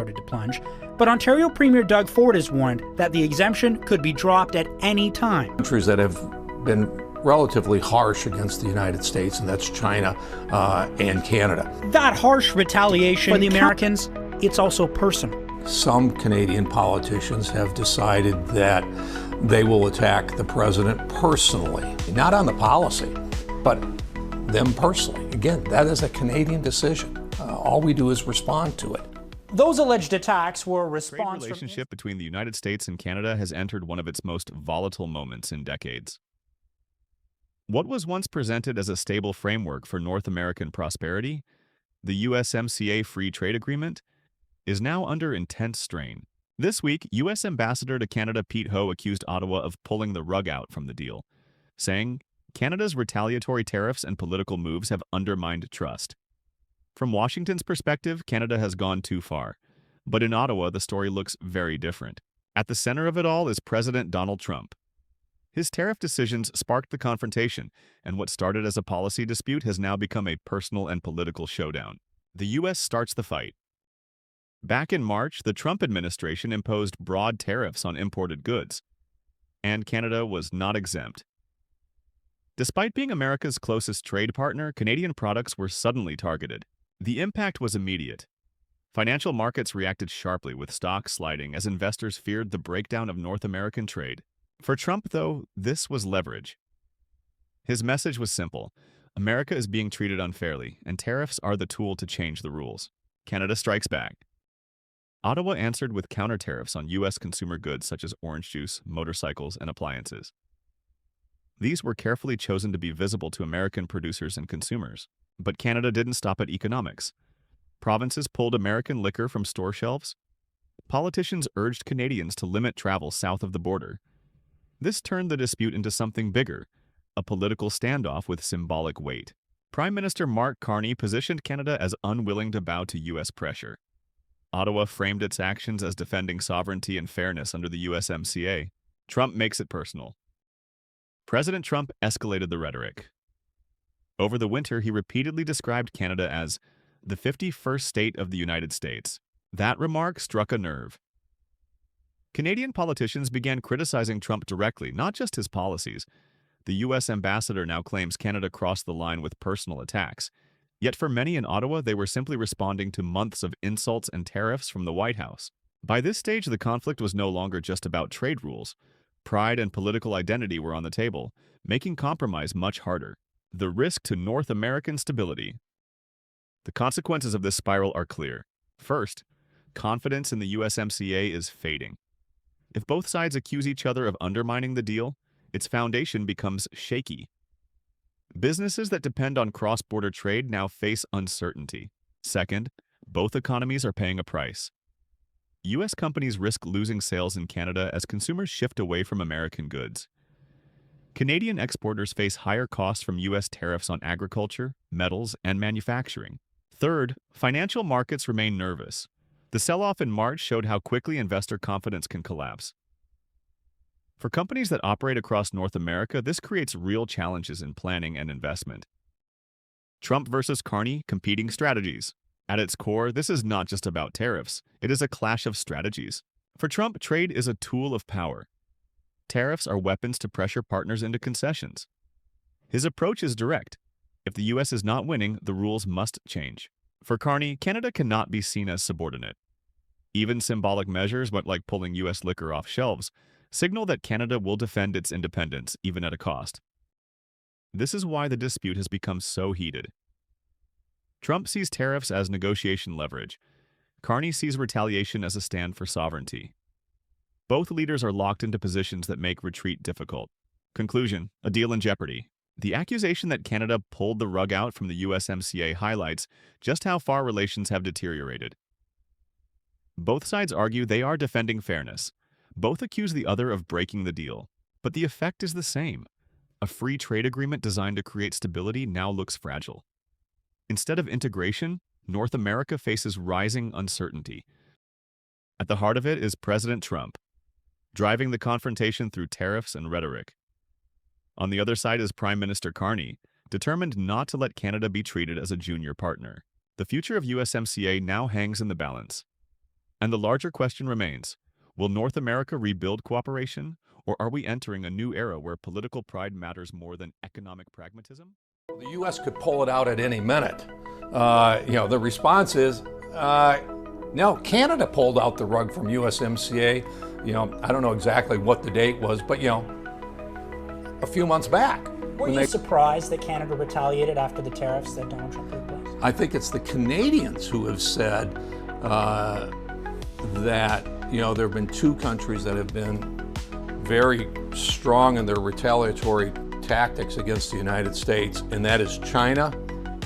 started to plunge, but Ontario Premier Doug Ford has warned that the exemption could be dropped at any time. Countries that have been relatively harsh against the United States, and that's China and Canada. That harsh retaliation for the Americans, it's also personal. Some Canadian politicians have decided that they will attack the president personally, not on the policy, but them personally. Again, that is a Canadian decision. All we do is respond to it. Those alleged attacks were a The response relationship between the United States and Canada has entered one of its most volatile moments in decades. What was once presented as a stable framework for North American prosperity, the USMCA Free Trade Agreement, is now under intense strain. This week, U.S. Ambassador to Canada Pete Ho accused Ottawa of pulling the rug out from the deal, saying, Canada's retaliatory tariffs and political moves have undermined trust. From Washington's perspective, Canada has gone too far. But in Ottawa, the story looks very different. At the center of it all is President Donald Trump. His tariff decisions sparked the confrontation, and what started as a policy dispute has now become a personal and political showdown. The U.S. starts the fight. Back in March, the Trump administration imposed broad tariffs on imported goods, and Canada was not exempt. Despite being America's closest trade partner, Canadian products were suddenly targeted. The impact was immediate. Financial markets reacted sharply, with stocks sliding as investors feared the breakdown of North American trade. For Trump, though, this was leverage. His message was simple. America is being treated unfairly, and tariffs are the tool to change the rules. Canada strikes back. Ottawa answered with counter tariffs on U.S. consumer goods such as orange juice, motorcycles, and appliances. These were carefully chosen to be visible to American producers and consumers. But Canada didn't stop at economics. Provinces pulled American liquor from store shelves. Politicians urged Canadians to limit travel south of the border. This turned the dispute into something bigger, a political standoff with symbolic weight. Prime Minister Mark Carney positioned Canada as unwilling to bow to U.S. pressure. Ottawa framed its actions as defending sovereignty and fairness under the USMCA. Trump makes it personal. President Trump escalated the rhetoric. Over the winter, he repeatedly described Canada as the 51st state of the United States. That remark struck a nerve. Canadian politicians began criticizing Trump directly, not just his policies. The U.S. ambassador now claims Canada crossed the line with personal attacks. Yet for many in Ottawa, they were simply responding to months of insults and tariffs from the White House. By this stage, the conflict was no longer just about trade rules. Pride and political identity were on the table, making compromise much harder. The risk to North American stability. The consequences of this spiral are clear. First, confidence in the USMCA is fading. If both sides accuse each other of undermining the deal, its foundation becomes shaky. Businesses that depend on cross-border trade now face uncertainty. Second, both economies are paying a price. U.S. companies risk losing sales in Canada as consumers shift away from American goods. Canadian exporters face higher costs from U.S. tariffs on agriculture, metals, and manufacturing. Third, financial markets remain nervous. The sell-off in March showed how quickly investor confidence can collapse. For companies that operate across North America, this creates real challenges in planning and investment. Trump versus Carney, competing strategies. At its core, this is not just about tariffs. It is a clash of strategies. For Trump, trade is a tool of power. Tariffs are weapons to pressure partners into concessions. His approach is direct. If the U.S. is not winning, the rules must change. For Carney, Canada cannot be seen as subordinate. Even symbolic measures, like pulling U.S. liquor off shelves, signal that Canada will defend its independence, even at a cost. This is why the dispute has become so heated. Trump sees tariffs as negotiation leverage. Carney sees retaliation as a stand for sovereignty. Both leaders are locked into positions that make retreat difficult. Conclusion: a deal in jeopardy. The accusation that Canada pulled the rug out from the USMCA highlights just how far relations have deteriorated. Both sides argue they are defending fairness. Both accuse the other of breaking the deal. But the effect is the same. A free trade agreement designed to create stability now looks fragile. Instead of integration, North America faces rising uncertainty. At the heart of it is President Trump, driving the confrontation through tariffs and rhetoric. On the other side is Prime Minister Carney, determined not to let Canada be treated as a junior partner. The future of USMCA now hangs in the balance. And the larger question remains, will North America rebuild cooperation, or are we entering a new era where political pride matters more than economic pragmatism? The U.S. could pull it out at any minute. The response is, no, Canada pulled out the rug from USMCA. I don't know exactly what the date was, but, a few months back. Were you surprised that Canada retaliated after the tariffs that Donald Trump put in place? I think it's the Canadians who have said that, there have been two countries that have been very strong in their retaliatory tactics against the United States, and that is China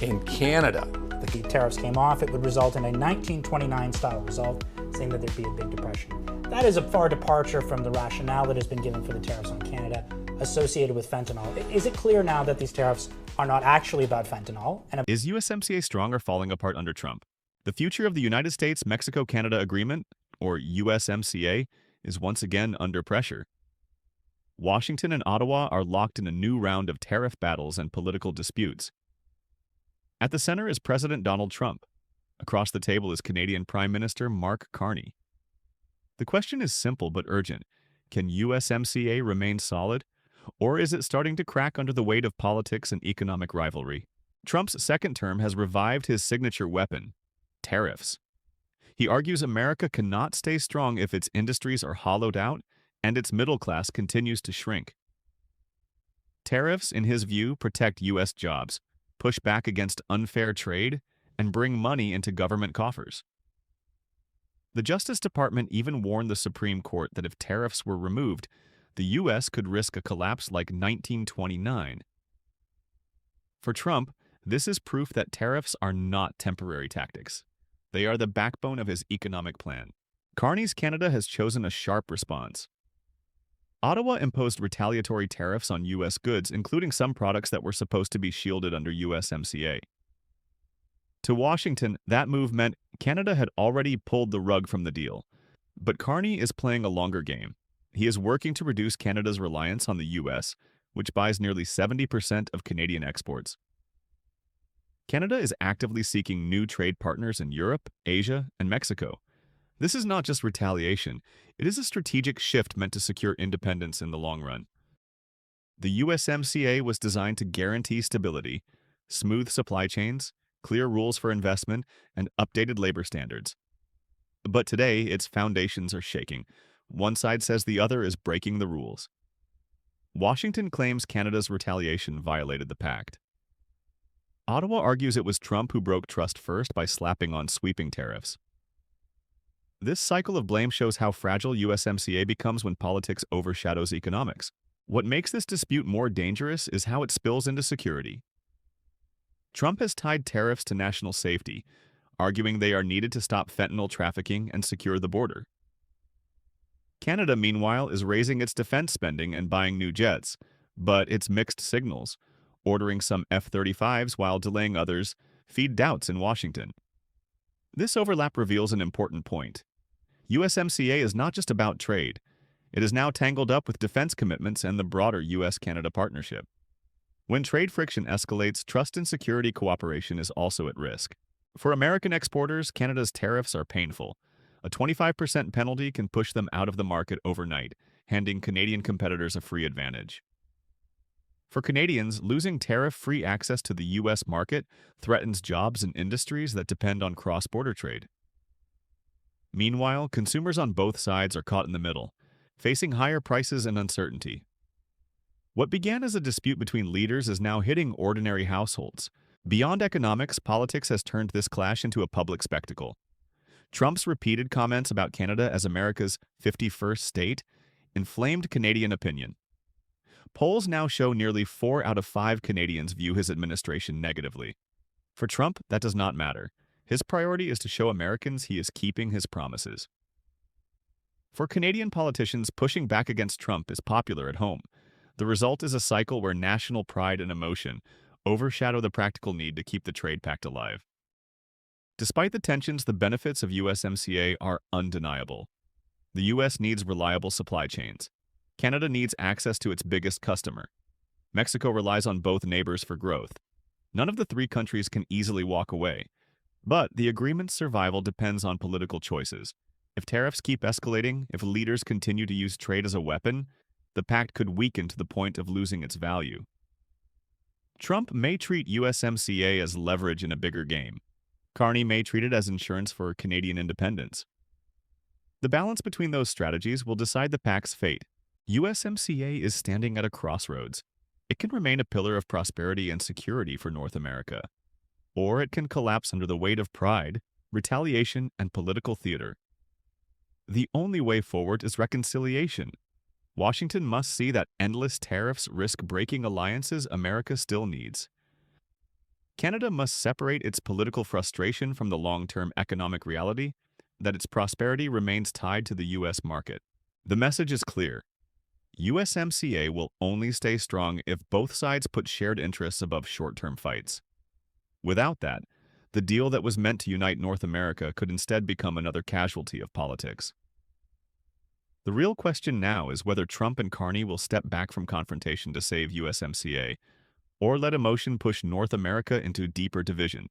and Canada. If the tariffs came off, it would result in a 1929-style result, saying that there'd be a big depression. That is a far departure from the rationale that has been given for the tariffs on Canada associated with fentanyl. Is it clear now that these tariffs are not actually about fentanyl? Is USMCA strong or falling apart under Trump? The future of the United States-Mexico-Canada Agreement, or USMCA, is once again under pressure. Washington and Ottawa are locked in a new round of tariff battles and political disputes. At the center is President Donald Trump. Across the table is Canadian Prime Minister Mark Carney. The question is simple but urgent. Can USMCA remain solid, or is it starting to crack under the weight of politics and economic rivalry? Trump's second term has revived his signature weapon, tariffs. He argues America cannot stay strong if its industries are hollowed out and its middle class continues to shrink. Tariffs, in his view, protect U.S. jobs, push back against unfair trade, and bring money into government coffers. The Justice Department even warned the Supreme Court that if tariffs were removed, the U.S. could risk a collapse like 1929. For Trump, this is proof that tariffs are not temporary tactics. They are the backbone of his economic plan. Carney's Canada has chosen a sharp response. Ottawa imposed retaliatory tariffs on U.S. goods, including some products that were supposed to be shielded under USMCA. To Washington, that move meant Canada had already pulled the rug from the deal. But Carney is playing a longer game. He is working to reduce Canada's reliance on the U.S., which buys nearly 70% of Canadian exports. Canada is actively seeking new trade partners in Europe, Asia, and Mexico. This is not just retaliation, it is a strategic shift meant to secure independence in the long run. The USMCA was designed to guarantee stability, smooth supply chains, clear rules for investment, and updated labor standards. But today, its foundations are shaking. One side says the other is breaking the rules. Washington claims Canada's retaliation violated the pact. Ottawa argues it was Trump who broke trust first by slapping on sweeping tariffs. This cycle of blame shows how fragile USMCA becomes when politics overshadows economics. What makes this dispute more dangerous is how it spills into security. Trump has tied tariffs to national safety, arguing they are needed to stop fentanyl trafficking and secure the border. Canada, meanwhile, is raising its defense spending and buying new jets, but its mixed signals, ordering some F-35s while delaying others, feed doubts in Washington. This overlap reveals an important point. USMCA is not just about trade. It is now tangled up with defense commitments and the broader U.S.-Canada partnership. When trade friction escalates, trust and security cooperation is also at risk. For American exporters, Canada's tariffs are painful. A 25% penalty can push them out of the market overnight, handing Canadian competitors a free advantage. For Canadians, losing tariff-free access to the U.S. market threatens jobs and industries that depend on cross-border trade. Meanwhile, consumers on both sides are caught in the middle, facing higher prices and uncertainty. What began as a dispute between leaders is now hitting ordinary households. Beyond economics, politics has turned this clash into a public spectacle. Trump's repeated comments about Canada as America's 51st state inflamed Canadian opinion. Polls now show nearly 4 out of 5 Canadians view his administration negatively. For Trump, that does not matter. His priority is to show Americans he is keeping his promises. For Canadian politicians, pushing back against Trump is popular at home. The result is a cycle where national pride and emotion overshadow the practical need to keep the trade pact alive. Despite the tensions, the benefits of USMCA are undeniable. The U.S. needs reliable supply chains. Canada needs access to its biggest customer. Mexico relies on both neighbors for growth. None of the three countries can easily walk away. But the agreement's survival depends on political choices. If tariffs keep escalating, if leaders continue to use trade as a weapon, the pact could weaken to the point of losing its value. Trump may treat USMCA as leverage in a bigger game. Carney may treat it as insurance for Canadian independence. The balance between those strategies will decide the pact's fate. USMCA is standing at a crossroads. It can remain a pillar of prosperity and security for North America, or it can collapse under the weight of pride, retaliation, and political theater. The only way forward is reconciliation. Washington must see that endless tariffs risk breaking alliances America still needs. Canada must separate its political frustration from the long-term economic reality that its prosperity remains tied to the U.S. market. The message is clear. USMCA will only stay strong if both sides put shared interests above short-term fights. Without that, the deal that was meant to unite North America could instead become another casualty of politics. The real question now is whether Trump and Carney will step back from confrontation to save USMCA, or let emotion push North America into deeper division.